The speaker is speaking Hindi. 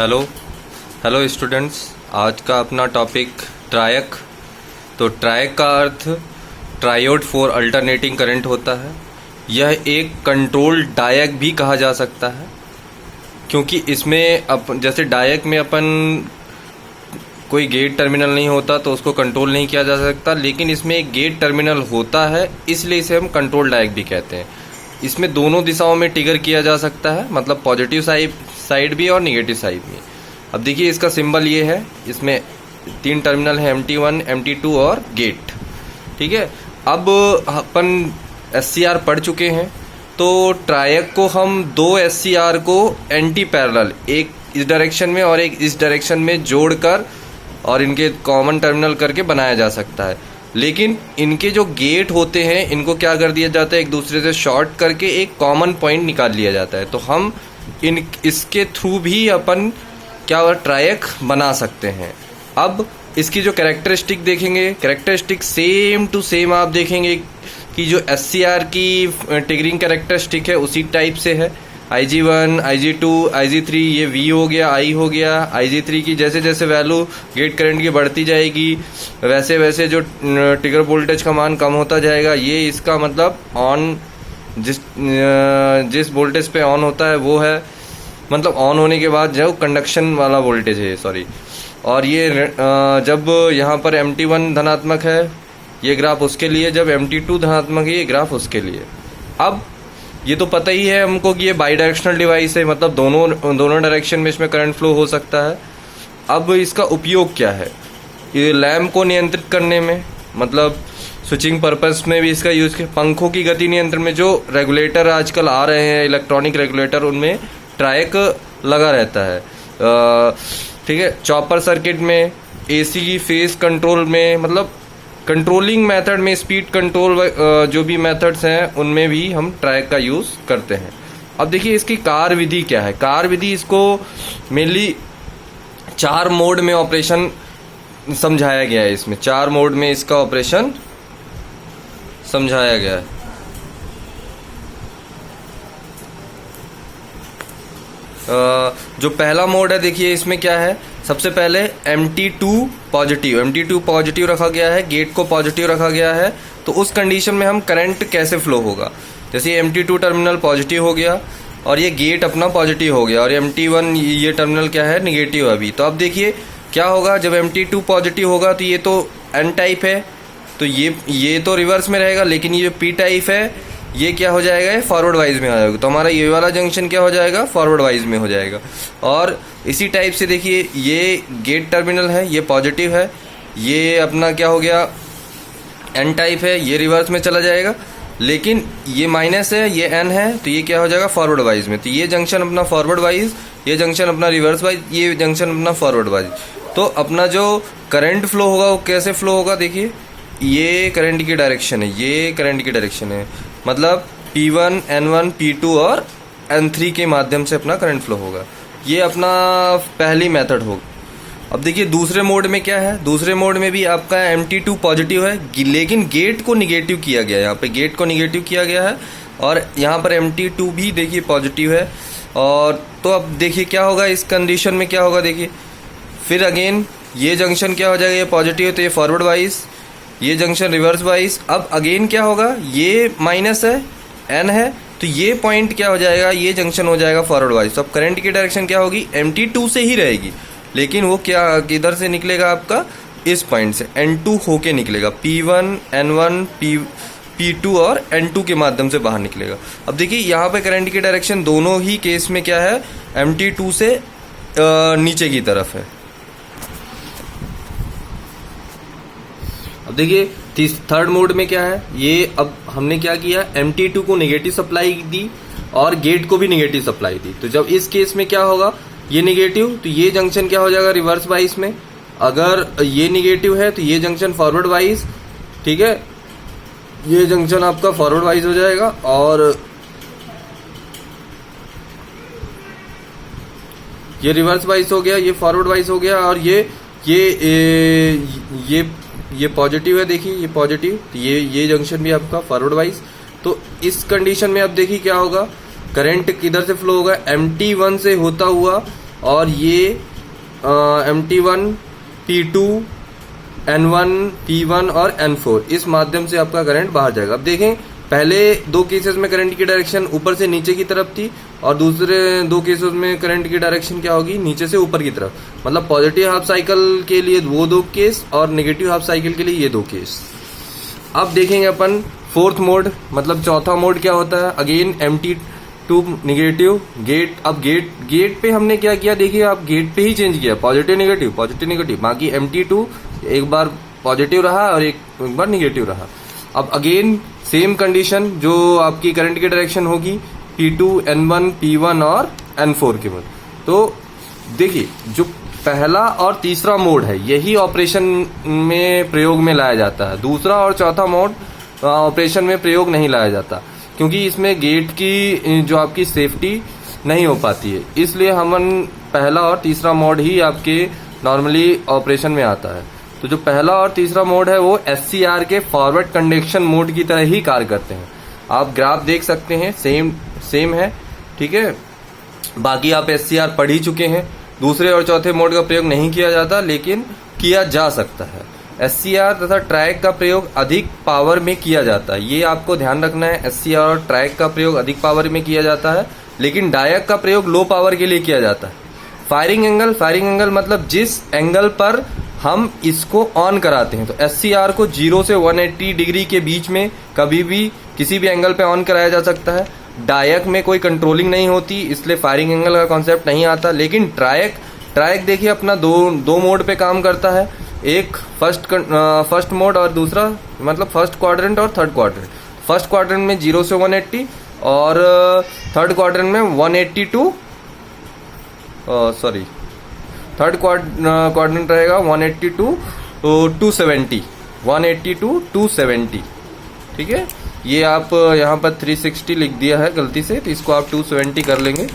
हेलो हेलो स्टूडेंट्स, आज का अपना टॉपिक ट्रायक। तो ट्रायक का अर्थ ट्रायोड फॉर अल्टरनेटिंग करंट होता है। यह एक कंट्रोल डायक भी कहा जा सकता है, क्योंकि इसमें जैसे डायक में अपन कोई गेट टर्मिनल नहीं होता तो उसको कंट्रोल नहीं किया जा सकता, लेकिन इसमें एक गेट टर्मिनल होता है, इसलिए इसे हम कंट्रोल डायक भी कहते हैं। इसमें दोनों दिशाओं में ट्रिगर किया जा सकता है, मतलब पॉजिटिव साइड भी और निगेटिव साइड भी। अब देखिए इसका सिंबल ये है, इसमें 3 टर्मिनल है, MT1, MT2 और गेट। ठीक है, अब अपन SCR पढ़ चुके हैं, तो ट्रायक को हम 2 SCR को एंटी पैरेलल, एक इस डायरेक्शन में और एक इस डायरेक्शन में जोड़कर और इनके कॉमन टर्मिनल करके बनाया जा सकता है। लेकिन इनके जो गेट होते हैं इनको क्या कर दिया जाता है, एक दूसरे से शॉर्ट करके एक कॉमन पॉइंट निकाल लिया जाता है। तो हम इसके थ्रू भी अपन क्या ट्रायक बना सकते हैं। अब इसकी जो कैरेक्टरिस्टिक देखेंगे, कैरेक्टरिस्टिक सेम टू सेम आप देखेंगे कि जो SCR की ट्रिगरिंग कैरेक्टरिस्टिक है उसी टाइप से है। IG1, IG2, IG3 ये V हो गया, I हो गया। IG3 की जैसे जैसे वैल्यू गेट करंट की बढ़ती जाएगी वैसे वैसे जो ट्रिगर वोल्टेज का मान कम होता जाएगा। ये इसका मतलब ऑन जिस वोल्टेज पे ऑन होता है वो है, मतलब ऑन होने के बाद जो कंडक्शन वाला वोल्टेज है, सॉरी। और ये जब यहाँ पर MT1 धनात्मक है ये ग्राफ उसके लिए, जब MT2 धनात्मक है ये ग्राफ उसके लिए। अब ये तो पता ही है हमको कि ये बाई डायरेक्शनल डिवाइस है, मतलब दोनों डायरेक्शन में इसमें करंट फ्लो हो सकता है। अब इसका उपयोग क्या है, ये लैम्प को नियंत्रित करने में, मतलब स्विचिंग पर्पस में भी इसका यूज़ किया। पंखों की गति नियंत्रण में जो रेगुलेटर आजकल आ रहे हैं, इलेक्ट्रॉनिक रेगुलेटर, उनमें ट्रायक लगा रहता है। ठीक है, चॉपर सर्किट में, AC की फेस कंट्रोल में, मतलब कंट्रोलिंग मेथड में, स्पीड कंट्रोल जो भी मेथड्स हैं उनमें भी हम ट्रायक का यूज़ करते हैं। अब देखिए इसकी कार्य विधि क्या है। कार्य विधि इसको मेनली 4 मोड में ऑपरेशन समझाया गया है। इसमें 4 मोड में इसका ऑपरेशन समझाया गया है। जो पहला मोड है देखिए इसमें क्या है, सबसे पहले MT2 पॉजिटिव रखा गया है, गेट को पॉजिटिव रखा गया है। तो उस कंडीशन में हम करंट कैसे फ्लो होगा, जैसे MT2 टर्मिनल पॉजिटिव हो गया और ये गेट अपना पॉजिटिव हो गया और MT1 ये टर्मिनल क्या है, निगेटिव अभी। तो अब देखिए क्या होगा, जब MT2 पॉजिटिव होगा तो ये तो N टाइप है, तो ये तो रिवर्स में रहेगा, लेकिन ये जो P टाइप है ये क्या हो जाएगा, ये फॉरवर्ड वाइज में हो जाएगा। तो हमारा ये वाला जंक्शन क्या हो जाएगा, फॉरवर्ड वाइज में हो जाएगा। और इसी टाइप से देखिए ये गेट टर्मिनल है, ये पॉजिटिव है, ये अपना क्या हो गया, N टाइप है, ये रिवर्स में चला जाएगा। लेकिन ये माइनस है, ये N है, तो ये क्या हो जाएगा, फॉरवर्ड वाइज में। तो ये जंक्शन अपना फॉरवर्ड वाइज, ये जंक्शन अपना रिवर्स वाइज, ये जंक्शन अपना फॉरवर्ड वाइज। तो अपना जो करंट फ्लो होगा वो कैसे फ्लो होगा, देखिए ये करंट की डायरेक्शन है, ये करंट की डायरेक्शन है, मतलब P1, N1, P2 और N3 के माध्यम से अपना करंट फ्लो होगा। ये अपना पहली मेथड होगी। अब देखिए दूसरे मोड में क्या है, दूसरे मोड में भी आपका MT2 पॉजिटिव है, लेकिन गेट को निगेटिव किया गया है। यहाँ पे गेट को निगेटिव किया गया है और यहाँ पर MT2 भी देखिए पॉजिटिव है। और तो अब देखिए क्या होगा इस कंडीशन में, क्या होगा देखिए, फिर अगेन ये जंक्शन क्या हो जाएगा, ये पॉजिटिव है तो ये फॉरवर्ड वाइज, ये जंक्शन रिवर्स वाइज। अब अगेन क्या होगा, ये माइनस है, N है, तो ये पॉइंट क्या हो जाएगा, ये जंक्शन हो जाएगा फॉरवर्ड वाइज। तो अब करंट की डायरेक्शन क्या होगी, MT2 से ही रहेगी, लेकिन वो क्या किधर से निकलेगा आपका, इस पॉइंट से N2 होके निकलेगा, P1, N1, P2 और N2 के माध्यम से बाहर निकलेगा। अब देखिए यहाँ पे करंट की डायरेक्शन दोनों ही केस में क्या है, MT2 से नीचे की तरफ है। अब देखिए थर्ड मोड में क्या है, ये अब हमने क्या किया, MT2 को नेगेटिव सप्लाई दी और गेट को भी नेगेटिव सप्लाई दी। तो जब इस केस में क्या होगा, ये नेगेटिव, तो ये जंक्शन क्या हो जाएगा, रिवर्स वाइज में। अगर ये नेगेटिव है तो ये जंक्शन फॉरवर्ड वाइज, ठीक है, ये जंक्शन आपका फॉरवर्ड वाइज हो जाएगा। और ये रिवर्स वाइज हो गया, ये फॉरवर्ड वाइज हो गया, और ये पॉजिटिव है, देखिए ये पॉजिटिव, तो ये जंक्शन भी आपका फॉरवर्ड वाइज। तो इस कंडीशन में अब देखिए क्या होगा, करंट किधर से फ्लो होगा, MT1 से होता हुआ और ये MT1, P2, N1, P1 और N4 इस माध्यम से आपका करंट बाहर जाएगा। अब देखें, पहले दो केसेस में करंट की डायरेक्शन ऊपर से नीचे की तरफ थी और दूसरे दो केसेस में करंट की डायरेक्शन क्या होगी, नीचे से ऊपर की तरफ। मतलब पॉजिटिव हाफ साइकिल के लिए वो दो केस और नेगेटिव हाफ साइकिल के लिए ये दो केस। अब देखेंगे अपन फोर्थ मोड, मतलब चौथा मोड क्या होता है। Again MT2 negative gate. अब गेट पे हमने क्या किया, देखिए आप गेट पे ही चेंज किया, पॉजिटिव नेगेटिव। बाकी MT2 एक बार पॉजिटिव रहा और एक बार नेगेटिव रहा। अब अगेन सेम कंडीशन, जो आपकी करंट की डायरेक्शन होगी P2, N1, P1 और N4 के mod। तो देखिए, जो पहला और तीसरा मोड है यही ऑपरेशन में प्रयोग में लाया जाता है। दूसरा और चौथा मोड ऑपरेशन में प्रयोग नहीं लाया जाता, क्योंकि इसमें गेट की जो आपकी सेफ्टी नहीं हो पाती है। इसलिए हमन पहला और तीसरा मोड ही आपके नॉर्मली ऑपरेशन में आता है। तो जो पहला और तीसरा मोड है वो SCR के फॉरवर्ड कंडक्शन मोड की तरह ही कार्य करते हैं। आप ग्राफ देख सकते हैं, सेम है, ठीक है। बाकी आप SCR पढ़ ही चुके हैं। दूसरे और चौथे मोड का प्रयोग नहीं किया जाता, लेकिन किया जा सकता है। SCR तथा ट्रैक का प्रयोग अधिक पावर में किया जाता है, ये आपको ध्यान रखना है। SCR और ट्रैक का प्रयोग अधिक पावर में किया जाता है, लेकिन डायक का प्रयोग लो पावर के लिए किया जाता है। फायरिंग एंगल मतलब जिस एंगल पर हम इसको ऑन कराते हैं। तो SCR को 0 से 180 डिग्री के बीच में कभी भी किसी भी एंगल पे ऑन कराया जा सकता है। डायक में कोई कंट्रोलिंग नहीं होती, इसलिए फायरिंग एंगल का कॉन्सेप्ट नहीं आता। लेकिन ट्रैक देखिए अपना दो मोड पे काम करता है, एक फर्स्ट मोड और दूसरा मतलब फर्स्ट क्वाड्रेंट और थर्ड क्वाड्रेंट। फर्स्ट क्वाड्रेंट में 0 से 180 और थर्ड क्वाड्रेंट में 180 टू थर्ड क्वाड्रेंट रहेगा 180 टू 270, 180 टू 270, ठीक है। ये आप यहाँ पर 360 लिख दिया है गलती से, तो इसको आप 270 कर लेंगे।